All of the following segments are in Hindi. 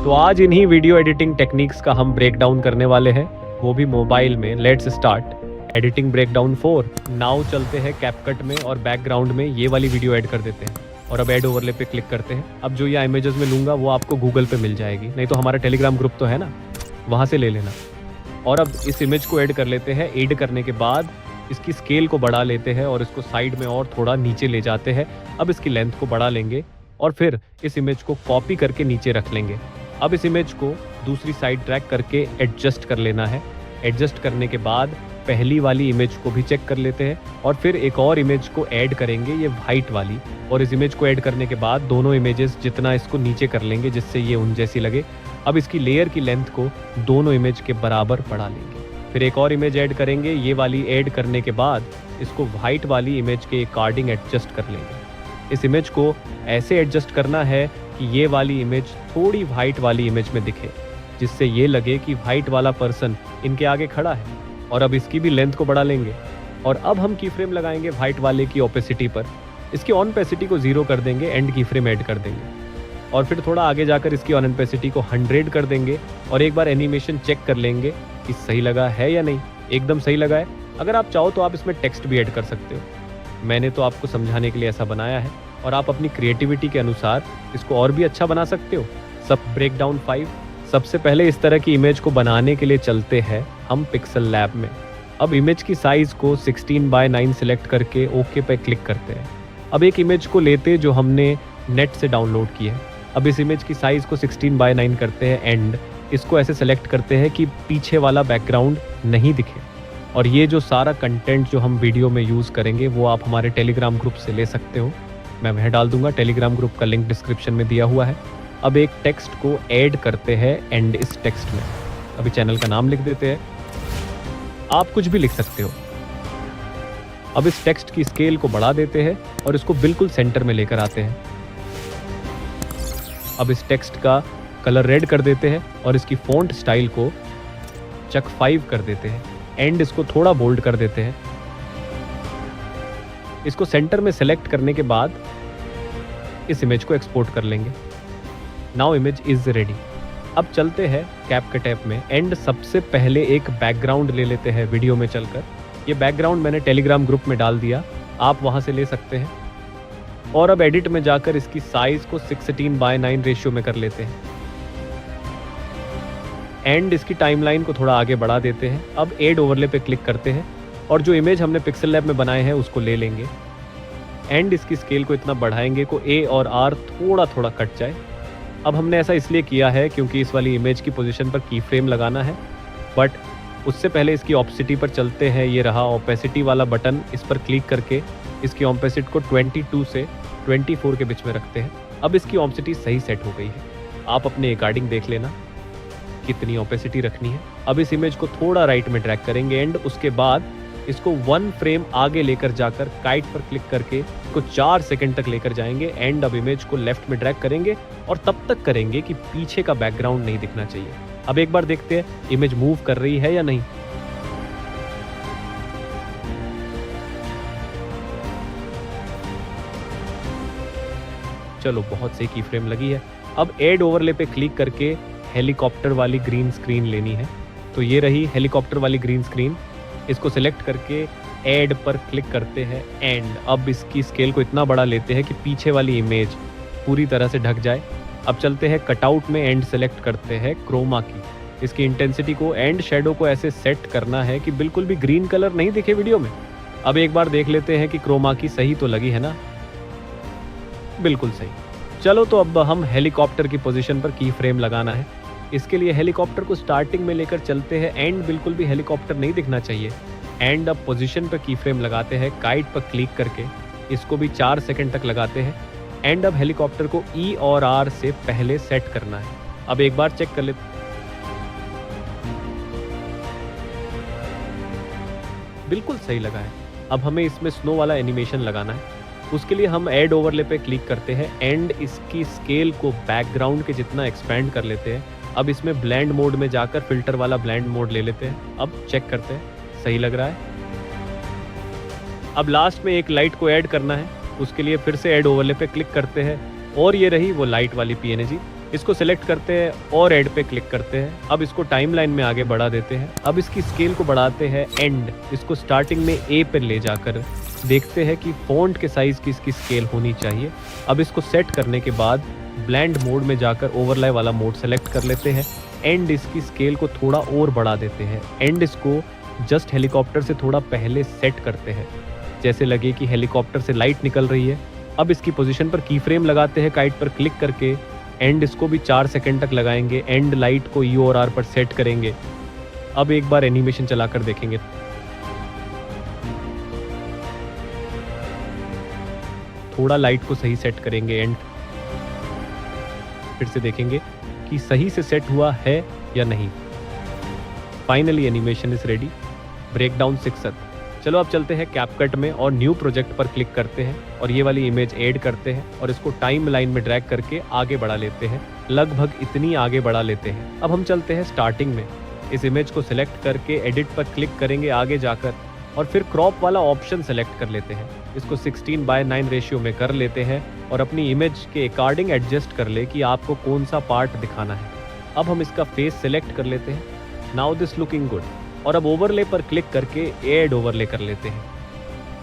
तो आज इन्हीं वीडियो एडिटिंग टेक्निक्स का हम ब्रेक डाउन करने वाले हैं, वो भी मोबाइल में। Let's start editing breakdown 4। Now चलते हैं कैपकट में और बैकग्राउंड में ये वाली वीडियो ऐड कर देते हैं और अब ऐड ओवरले पे क्लिक करते हैं। अब जो ये इमेजेस में लूँगा वो आपको गूगल पे मिल जाएगी, नहीं तो हमारा टेलीग्राम ग्रुप तो है ना, वहाँ से ले लेना। और अब इस इमेज को ऐड कर लेते हैं। ऐड करने के बाद इसकी स्केल को बढ़ा लेते हैं और इसको साइड में और थोड़ा नीचे ले जाते हैं। अब इसकी लेंथ को बढ़ा लेंगे और फिर इस इमेज को कॉपी करके नीचे रख लेंगे। अब इस इमेज को दूसरी साइड ट्रैक करके एडजस्ट कर लेना है। एडजस्ट करने के बाद पहली वाली इमेज को भी चेक कर लेते हैं और फिर एक और इमेज को ऐड करेंगे, ये वाइट वाली। और इस इमेज को ऐड करने के बाद दोनों इमेजेस जितना इसको नीचे कर लेंगे जिससे ये उन जैसी लगे। अब इसकी लेयर की लेंथ को दोनों इमेज के बराबर बढ़ा लेंगे। फिर एक और इमेज ऐड करेंगे। ये वाली ऐड करने के बाद इसको वाइट वाली इमेज के अकॉर्डिंग एडजस्ट कर लेंगे। इस इमेज को ऐसे एडजस्ट करना है कि ये वाली इमेज थोड़ी वाइट वाली इमेज में दिखे, जिससे ये लगे कि वाइट वाला पर्सन इनके आगे खड़ा है। और अब इसकी भी लेंथ को बढ़ा लेंगे और अब हम की फ्रेम लगाएंगे वाइट वाले की ओपेसिटी पर। इसकी ऑन पेसिटी को 0 कर देंगे, एंड की फ्रेम ऐड कर देंगे और फिर थोड़ा आगे जाकर इसकी ऑन पेसिटी को 100 कर देंगे और एक बार एनिमेशन चेक कर लेंगे कि सही लगा है या नहीं। एकदम सही लगा है। अगर आप चाहो तो आप इसमें टेक्स्ट भी ऐड कर सकते हो। मैंने तो आपको समझाने के लिए ऐसा बनाया है और आप अपनी क्रिएटिविटी के अनुसार इसको और भी अच्छा बना सकते हो। सब ब्रेकडाउन 5। सबसे पहले इस तरह की इमेज को बनाने के लिए चलते हैं हम पिक्सल लैब में। अब इमेज की साइज़ को 16:9 सिलेक्ट करके ओके पे क्लिक करते हैं। अब एक इमेज को लेते जो हमने नेट से डाउनलोड की है। अब इस इमेज की साइज़ को 16:9 करते हैं एंड इसको ऐसे सेलेक्ट करते हैं कि पीछे वाला बैकग्राउंड नहीं दिखे। और ये जो सारा कंटेंट जो हम वीडियो में यूज़ करेंगे वो आप हमारे टेलीग्राम ग्रुप से ले सकते हो। मैं वह डाल दूंगा, टेलीग्राम ग्रुप का लिंक डिस्क्रिप्शन में दिया हुआ है। अब एक टेक्स्ट को ऐड करते हैं एंड इस टेक्स्ट में अभी चैनल का नाम लिख देते हैं। आप कुछ भी लिख सकते हो। अब इस टेक्स्ट की स्केल को बढ़ा देते हैं और इसको बिल्कुल सेंटर में लेकर आते हैं। अब इस टेक्स्ट का कलर रेड कर देते हैं और इसकी फ़ॉन्ट स्टाइल को चक 5 कर देते हैं एंड इसको थोड़ा बोल्ड कर देते हैं। इसको सेंटर में सेलेक्ट करने के बाद इस इमेज को एक्सपोर्ट कर लेंगे। Now image is ready. अब चलते हैं कैपकट ऐप में एंड सबसे पहले एक बैकग्राउंड ले लेते हैं वीडियो में चलकर। ये बैकग्राउंड मैंने टेलीग्राम ग्रुप में डाल दिया, आप वहां से ले सकते हैं। और अब एडिट में जाकर इसकी साइज को 16:9 रेशियो में कर लेते हैं एंड इसकी टाइमलाइन को थोड़ा आगे बढ़ा देते हैं। अब ऐड ओवरले पे क्लिक करते हैं और जो इमेज हमने पिक्सल लैब में बनाए हैं उसको ले लेंगे एंड इसकी स्केल को इतना बढ़ाएंगे को ए और आर थोड़ा थोड़ा कट जाए। अब हमने ऐसा इसलिए किया है क्योंकि इस वाली इमेज की पोजीशन पर की फ्रेम लगाना है, बट उससे पहले इसकी ऑपेसिटी पर चलते हैं। ये रहा ऑपेसिटी वाला बटन, इस पर क्लिक करके इसकी ऑपेसिटी को 22 से 24 के बीच में रखते हैं। अब इसकी ऑपेसिटी सही सेट हो गई है। आप अपने अकॉर्डिंग देख लेना कितनी ऑपेसिटी रखनी है। अब इस इमेज को थोड़ा राइट में ड्रैग करेंगे एंड उसके बाद इसको 1 फ्रेम आगे लेकर जाकर काइट पर क्लिक करके इसको 4 सेकंड तक लेकर जाएंगे एंड अब इमेज को लेफ्ट में ड्रैग करेंगे और तब तक करेंगे कि पीछे का बैकग्राउंड नहीं दिखना चाहिए। अब एक बार देखते हैं इमेज मूव कर रही है या नहीं। चलो, बहुत सही की फ्रेम लगी है। अब ऐड ओवरले पे क्लिक करके हेलीकॉप्टर वाली ग्रीन स्क्रीन लेनी है। तो ये रही हेलीकॉप्टर वाली ग्रीन स्क्रीन। इसको सिलेक्ट करके ऐड पर क्लिक करते हैं एंड अब इसकी स्केल को इतना बड़ा लेते हैं कि पीछे वाली इमेज पूरी तरह से ढक जाए। अब चलते हैं कटआउट में एंड सेलेक्ट करते हैं क्रोमा की। इसकी इंटेंसिटी को एंड शेडो को ऐसे सेट करना है कि बिल्कुल भी ग्रीन कलर नहीं दिखे वीडियो में। अब एक बार देख लेते हैं कि क्रोमा की सही तो लगी है ना, बिल्कुल सही। चलो, तो अब हम हेलीकॉप्टर की पोजीशन पर की फ्रेम लगाना है। इसके लिए हेलीकॉप्टर को स्टार्टिंग में लेकर चलते हैं एंड बिल्कुल भी हेलीकॉप्टर नहीं दिखना चाहिए। एंड अब पोजीशन पर की फ्रेम लगाते हैं, काइट पर क्लिक करके इसको भी 4 सेकंड तक लगाते हैं एंड अब हेलीकॉप्टर को ई और आर से पहले सेट करना है। अब एक बार चेक कर लेते, बिल्कुल सही लगा है। अब हमें इसमें स्नो वाला एनिमेशन लगाना है। उसके लिए हम ऐड ओवरले पे क्लिक करते हैं एंड इसकी स्केल को बैकग्राउंड के जितना एक्सपेंड कर लेते हैं। अब इसमें ब्लेंड मोड में जाकर फिल्टर वाला ब्लेंड मोड ले लेते हैं। अब चेक करते हैं, सही लग रहा है। अब लास्ट में एक लाइट को ऐड करना है। उसके लिए फिर से ऐड ओवरले पे क्लिक करते हैं और ये रही वो लाइट वाली पीएनजी। इसको सेलेक्ट करते हैं और ऐड पे क्लिक करते हैं। अब इसको टाइमलाइन में आगे बढ़ा देते हैं। अब इसकी स्केल को बढ़ाते हैं एंड, इसको स्टार्टिंग में ए पर ले जाकर देखते हैं कि फॉन्ट के साइज़ की इसकी स्केल होनी चाहिए। अब इसको सेट करने के बाद ब्लेंड मोड में जाकर ओवरले वाला मोड सेलेक्ट कर लेते हैं एंड इसकी स्केल को थोड़ा और बढ़ा देते हैं एंड इसको जस्ट हेलीकॉप्टर से थोड़ा पहले सेट करते हैं, जैसे लगे कि हेलीकॉप्टर से लाइट निकल रही है। अब इसकी पोजीशन पर की फ्रेम लगाते हैं काइट पर क्लिक करके एंड इसको भी 4 सेकंड तक लगाएंगे एंड लाइट को यू और आर पर सेट करेंगे। अब एक बार एनिमेशन चलाकर देखेंगे। थोड़ा लाइट को सही सेट करेंगे एंड फिर से देखेंगे कि सही से सेट हुआ है या नहीं। Finally animation is ready. Breakdown 6। चलो अब चलते हैं कैपकट में और न्यू प्रोजेक्ट पर क्लिक करते हैं और ये वाली इमेज ऐड करते हैं और इसको टाइम लाइन में ड्रैग करके आगे बढ़ा लेते हैं, लगभग इतनी आगे बढ़ा लेते हैं। अब हम चलते हैं स्टार्टिंग में। इस इमेज को सिलेक्ट करके एडिट पर क्लिक करेंगे आगे जाकर और फिर क्रॉप वाला ऑप्शन सेलेक्ट कर लेते हैं। इसको 16:9 रेशियो में कर लेते हैं और अपनी इमेज के अकॉर्डिंग एडजस्ट कर ले कि आपको कौन सा पार्ट दिखाना है। अब हम इसका फेस सेलेक्ट कर लेते हैं। Now this looking good. और अब ओवरले पर क्लिक करके ऐड ओवरले कर लेते हैं।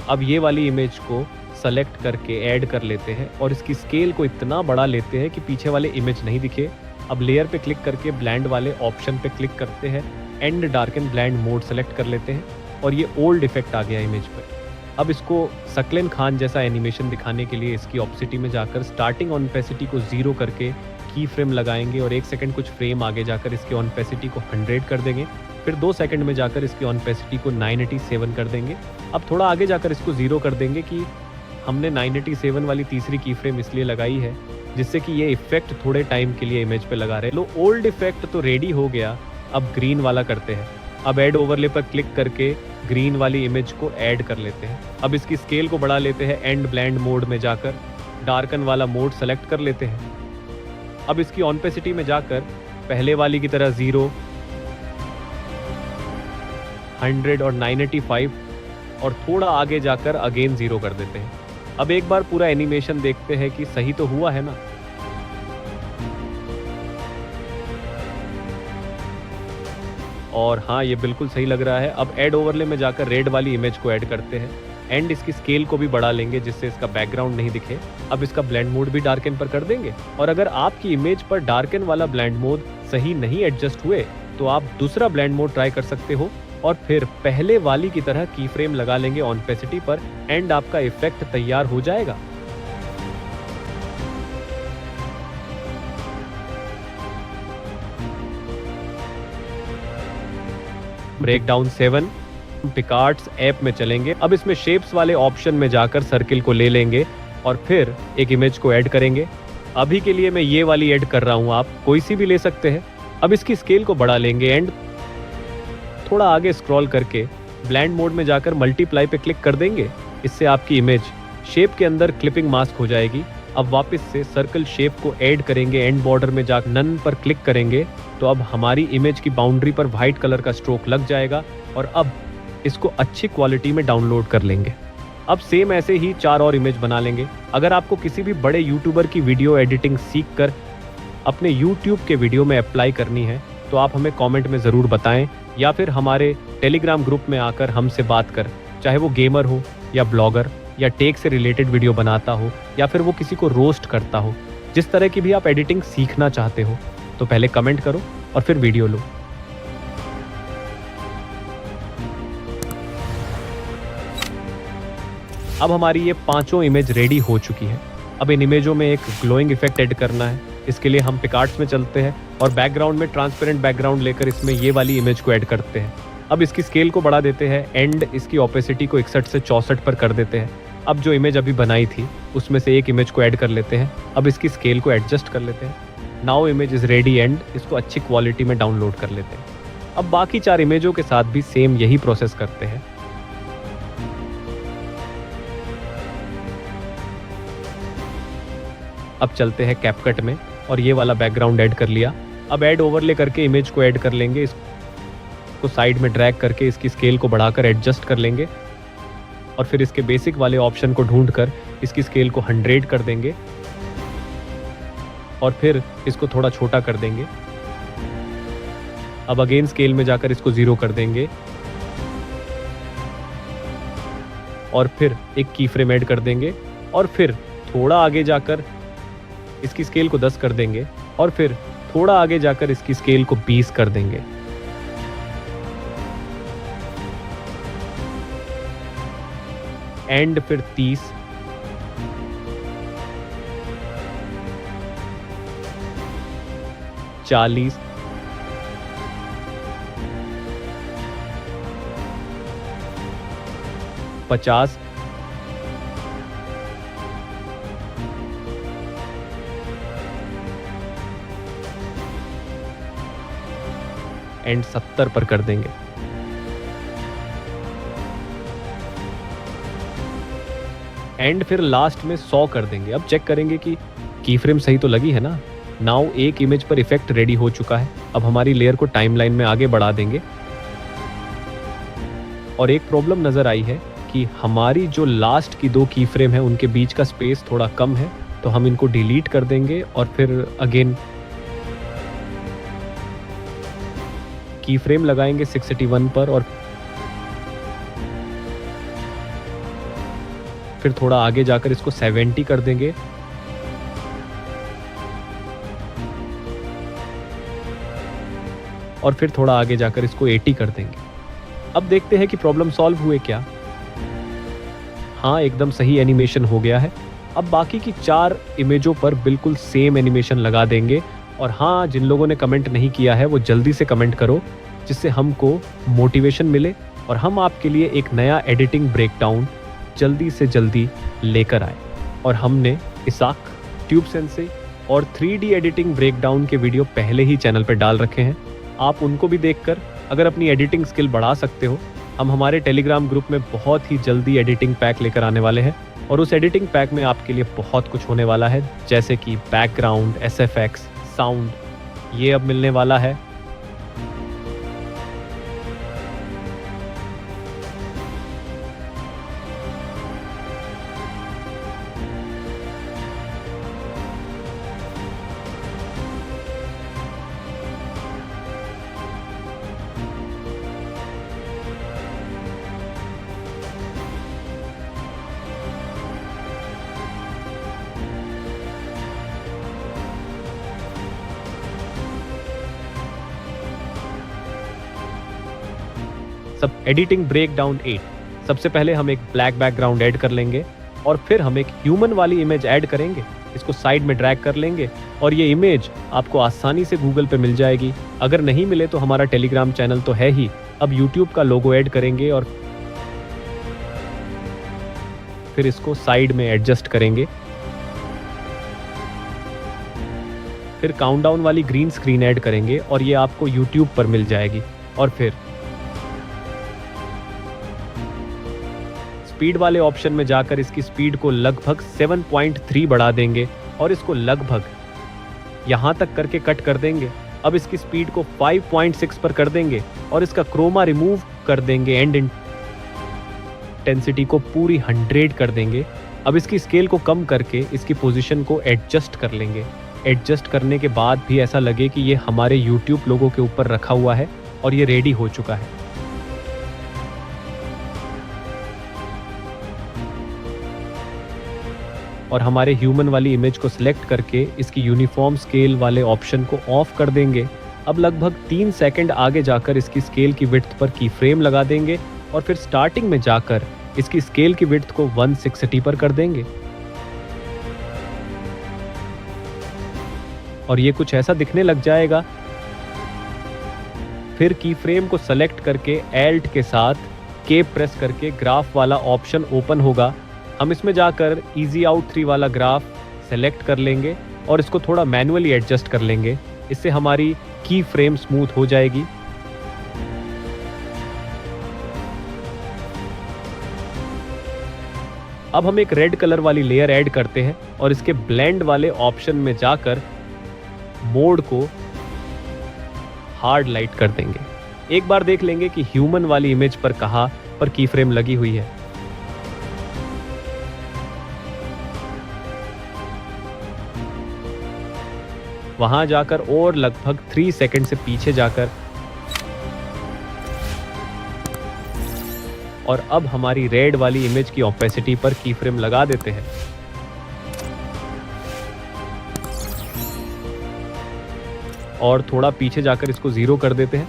अब ये वाली इमेज को सेलेक्ट करके ऐड कर लेते हैं और इसकी स्केल को इतना बड़ा लेते हैं कि पीछे वाले इमेज नहीं दिखे। अब लेयर पे क्लिक करके ब्लेंड वाले ऑप्शन पे क्लिक करते हैं and darken blend mode select कर लेते हैं और ये ओल्ड इफेक्ट आ गया इमेज पर। अब इसको सकलेन खान जैसा एनिमेशन दिखाने के लिए इसकी ऑप्सिटी में जाकर स्टार्टिंग ऑनपेसिटी को 0 करके की फ्रेम लगाएंगे और 1 सेकंड कुछ फ्रेम आगे जाकर इसकी ऑनपेसिटी को 100 कर देंगे। फिर 2 सेकंड में जाकर इसकी ऑनपेसिटी को 987 कर देंगे। अब थोड़ा आगे जाकर इसको 0 कर देंगे कि हमने 987 वाली तीसरी की फ्रेम इसलिए लगाई है जिससे कि ये इफेक्ट थोड़े टाइम के लिए इमेज पे लगा रहे। लो ओल्ड इफेक्ट तो रेडी हो गया, अब ग्रीन वाला करते हैं। अब ऐड ओवरले पर क्लिक करके ग्रीन वाली इमेज को ऐड कर लेते हैं। अब इसकी स्केल को बढ़ा लेते हैं एंड ब्लेंड मोड में जाकर डार्कन वाला मोड सेलेक्ट कर लेते हैं। अब इसकी ऑनपेसिटी में जाकर पहले वाली की तरह 0, 100 और 985 और थोड़ा आगे जाकर अगेन 0 कर देते हैं। अब एक बार पूरा एनिमेशन देखते हैं कि सही तो हुआ है ना। और हाँ, ये बिल्कुल सही लग रहा है। अब ऐड ओवरले में जाकर रेड वाली इमेज को ऐड करते हैं एंड इसकी स्केल को भी बढ़ा लेंगे जिससे इसका बैकग्राउंड नहीं दिखे। अब इसका ब्लेंड मोड भी डार्कन पर कर देंगे और अगर आपकी इमेज पर डार्कन वाला ब्लेंड मोड सही नहीं एडजस्ट हुए तो आप दूसरा ब्लेंड मोड ट्राई कर सकते हो और फिर पहले वाली की तरह की फ्रेम लगा लेंगे ऑनपेसिटी पर एंड आपका इफेक्ट तैयार हो जाएगा। ब्रेकडाउन 7 पिकार्ट्स ऐप में चलेंगे। अब इसमें शेप्स वाले ऑप्शन में जाकर सर्किल को ले लेंगे और फिर एक इमेज को ऐड करेंगे। अभी के लिए मैं ये वाली ऐड कर रहा हूँ, आप कोई सी भी ले सकते हैं। अब इसकी स्केल को बढ़ा लेंगे एंड थोड़ा आगे स्क्रॉल करके ब्लेंड मोड में जाकर मल्टीप्लाई पे क्लिक कर देंगे। इससे आपकी इमेज शेप के अंदर क्लिपिंग मास्क हो जाएगी। अब वापस से सर्कल शेप को ऐड करेंगे एंड बॉर्डर में जाकर नन पर क्लिक करेंगे तो अब हमारी इमेज की बाउंड्री पर वाइट कलर का स्ट्रोक लग जाएगा और अब इसको अच्छी क्वालिटी में डाउनलोड कर लेंगे। अब सेम ऐसे ही 4 और इमेज बना लेंगे। अगर आपको किसी भी बड़े यूट्यूबर की वीडियो एडिटिंग सीखकर अपने यूट्यूब के वीडियो में अप्लाई करनी है तो आप हमें कमेंट में ज़रूर बताएं या फिर हमारे टेलीग्राम ग्रुप में आकर हमसे बात कर, चाहे वो गेमर हो या ब्लॉगर या टेक से रिलेटेड वीडियो बनाता हो या फिर वो किसी को रोस्ट करता हो। जिस तरह की भी आप एडिटिंग सीखना चाहते हो तो पहले कमेंट करो और फिर वीडियो लो। अब हमारी ये 5 इमेज रेडी हो चुकी है। अब इन इमेजों में एक ग्लोइंग इफेक्ट ऐड करना है। इसके लिए हम पिकार्ट्स में चलते हैं और बैकग्राउंड में ट्रांसपेरेंट बैकग्राउंड लेकर इसमें ये वाली इमेज को ऐड करते हैं। अब इसकी स्केल को बढ़ा देते हैं एंड इसकी ओपेसिटी को 61 से 64 पर कर देते हैं। अब जो इमेज अभी बनाई थी उसमें से एक इमेज को ऐड कर लेते हैं। अब इसकी स्केल को एडजस्ट कर लेते हैं। Now image is ready and इसको अच्छी क्वालिटी में डाउनलोड कर लेते हैं। अब बाकी 4 इमेजों के साथ भी सेम यही प्रोसेस करते हैं। अब चलते हैं कैपकट में और ये वाला बैकग्राउंड ऐड कर लिया। अब ऐड ओवरले करके इमेज को ऐड कर लेंगे। इसको साइड में ड्रैग करके इसकी स्केल को बढ़ाकर एडजस्ट कर लेंगे और फिर इसके बेसिक वाले ऑप्शन को ढूंढकर इसकी स्केल को 100 कर देंगे और फिर इसको थोड़ा छोटा कर देंगे। अब अगेन स्केल में जाकर इसको 0 कर देंगे और फिर एक की फ्रेम ऐड कर देंगे और फिर थोड़ा आगे जाकर इसकी स्केल को 10 कर देंगे और फिर थोड़ा आगे जाकर इसकी स्केल को 20 कर देंगे। एंड फिर 30, चालीस, 50, 70 पर कर देंगे। एंड फिर लास्ट में 100 कर देंगे। अब चेक करेंगे कि की फ्रेम सही तो लगी है ना। नाउ एक इमेज पर इफेक्ट रेडी हो चुका है। अब हमारी लेयर को टाइमलाइन में आगे बढ़ा देंगे और एक प्रॉब्लम नजर आई है कि हमारी जो लास्ट की 2 की फ्रेम है उनके बीच का स्पेस थोड़ा कम है, तो हम इनको डिलीट कर देंगे और फिर अगेन की फ्रेम लगाएंगे 681 पर और फिर थोड़ा आगे जाकर इसको 70 कर देंगे और फिर थोड़ा आगे जाकर इसको 80 कर देंगे। अब देखते हैं कि प्रॉब्लम सॉल्व हुए क्या। हाँ, एकदम सही एनिमेशन हो गया है। अब बाकी की 4 इमेजों पर बिल्कुल सेम एनिमेशन लगा देंगे। और हाँ, जिन लोगों ने कमेंट नहीं किया है वो जल्दी से कमेंट करो, जिससे हमको मोटिवेशन मिले और हम आपके लिए एक नया एडिटिंग ब्रेकडाउन जल्दी से जल्दी लेकर आए। और हमने इसाक, ट्यूब सेंसे और 3D एडिटिंग ब्रेकडाउन के वीडियो पहले ही चैनल पर डाल रखे हैं। आप उनको भी देखकर अगर अपनी एडिटिंग स्किल बढ़ा सकते हो। हम हमारे टेलीग्राम ग्रुप में बहुत ही जल्दी एडिटिंग पैक लेकर आने वाले हैं और उस एडिटिंग पैक में आपके लिए बहुत कुछ होने वाला है, जैसे कि बैकग्राउंड, SFX, साउंड, ये अब मिलने वाला है। सब एडिटिंग ब्रेकडाउन 8। सबसे पहले हम एक ब्लैक बैकग्राउंड ऐड कर लेंगे और फिर हम एक ह्यूमन वाली इमेज ऐड करेंगे। इसको साइड में ड्रैग कर लेंगे और ये इमेज आपको आसानी से गूगल पे मिल जाएगी। अगर नहीं मिले तो हमारा टेलीग्राम चैनल तो है ही। अब यूट्यूब का लोगो ऐड करेंगे और फिर इसको साइड में एडजस्ट करेंगे। फिर काउंटडाउन वाली ग्रीन स्क्रीन ऐड करेंगे और ये आपको यूट्यूब पर मिल जाएगी। और फिर स्पीड वाले ऑप्शन में जाकर इसकी स्पीड को लगभग 7.3 बढ़ा देंगे और इसको लगभग यहां तक करके कट कर देंगे। अब इसकी स्पीड को 5.6 पर कर देंगे और इसका क्रोमा रिमूव कर देंगे एंड इंटेंसिटी को पूरी 100 कर देंगे। अब इसकी स्केल को कम करके इसकी पोजीशन को एडजस्ट कर लेंगे। एडजस्ट करने के बाद भी ऐसा लगे कि ये हमारे YouTube लोगों के ऊपर रखा हुआ है और ये रेडी हो चुका है। और हमारे ह्यूमन वाली इमेज को सिलेक्ट करके इसकी यूनिफॉर्म स्केल वाले ऑप्शन को ऑफ कर देंगे। अब लगभग 3 सेकंड आगे जाकर इसकी स्केल की विड्थ पर की फ्रेम लगा देंगे और फिर स्टार्टिंग में जाकर इसकी स्केल की विड्थ को 160 पर कर देंगे। और ये कुछ ऐसा दिखने लग जाएगा। फिर की फ्रेम को सेलेक्ट करके Alt के साथ K प्रेस करके ग्राफ वाला ऑप्शन ओपन होगा। हम इसमें जाकर इजी आउट 3 वाला ग्राफ सेलेक्ट कर लेंगे और इसको थोड़ा मैन्युअली एडजस्ट कर लेंगे। इससे हमारी की फ्रेम स्मूथ हो जाएगी। अब हम एक रेड कलर वाली लेयर ऐड करते हैं और इसके ब्लेंड वाले ऑप्शन में जाकर मोड को हार्ड लाइट कर देंगे। एक बार देख लेंगे कि ह्यूमन वाली इमेज पर कहां पर की फ्रेम लगी हुई है। वहाँ जाकर और लगभग 3 सेकंड से पीछे जाकर और अब हमारी रेड वाली इमेज की ऑपेसिटी पर की फ्रेम लगा देते हैं। और थोड़ा पीछे जाकर इसको 0 कर देते हैं।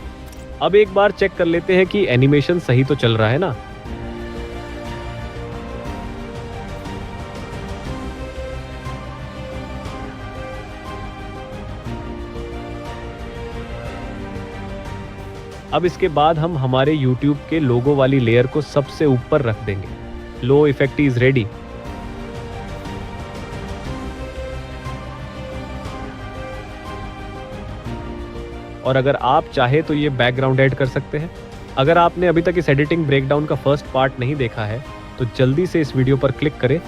अब एक बार चेक कर लेते हैं कि एनिमेशन सही तो चल रहा है ना। अब इसके बाद हम हमारे YouTube के लोगो वाली लेयर को सबसे ऊपर रख देंगे। लो इफेक्ट इज रेडी। और अगर आप चाहे तो ये बैकग्राउंड ऐड कर सकते हैं। अगर आपने अभी तक इस एडिटिंग ब्रेकडाउन का फर्स्ट पार्ट नहीं देखा है तो जल्दी से इस वीडियो पर क्लिक करें